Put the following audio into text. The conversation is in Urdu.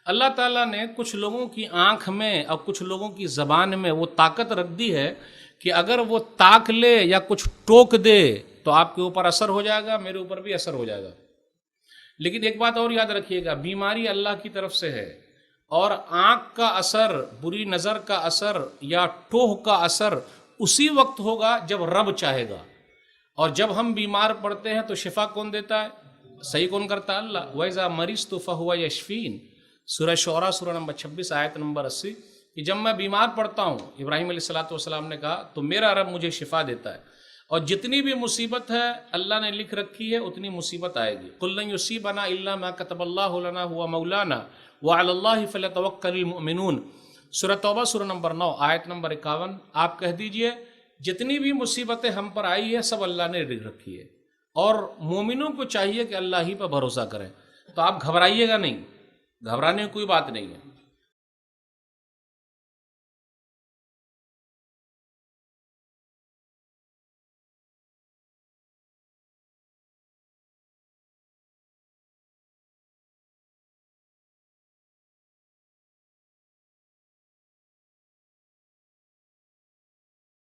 اللہ تعالیٰ نے کچھ لوگوں کی آنکھ میں اور کچھ لوگوں کی زبان میں وہ طاقت رکھ دی ہے کہ اگر وہ تاک لے یا کچھ ٹوک دے تو آپ کے اوپر اثر ہو جائے گا، میرے اوپر بھی اثر ہو جائے گا۔ لیکن ایک بات اور یاد رکھیے گا، بیماری اللہ کی طرف سے ہے، اور آنکھ کا اثر، بری نظر کا اثر یا ٹوہ کا اثر اسی وقت ہوگا جب رب چاہے گا۔ اور جب ہم بیمار پڑتے ہیں تو شفا کون دیتا ہے؟ صحیح کون کرتا ہے؟ اللہ۔ وَإِذَا مَرِضْتُ فَهُوَ يَشْفِينِ، سورہ شعراء سورہ نمبر 26 آیت نمبر 80، کہ جب میں بیمار پڑتا ہوں، ابراہیم علیہ السلام نے کہا تو میرا رب مجھے شفا دیتا ہے، اور جتنی بھی مصیبت ہے اللہ نے لکھ رکھی ہے اتنی مصیبت آئے گی۔ قُل لَن يُصِيبَنَا إِلَّا مَا كَتَبَ اللَّهُ لَنَا هُوَ مَوْلَانَا وَعَلَى اللَّهِ فَلْيَتَوَكَّلِ الْمُؤْمِنُونَ، سورہ توبہ سورہ نمبر 9 آیت نمبر 51۔ آپ کہہ دیجئے جتنی بھی مصیبتیں ہم پر آئی ہے سب اللہ نے لکھ رکھی ہے، اور مومنوں کو چاہیے کہ اللہ ہی پر بھروسہ کریں۔ تو آپ گھبرائیے گا نہیں، گھبرانے کی کوئی بات نہیں ہے۔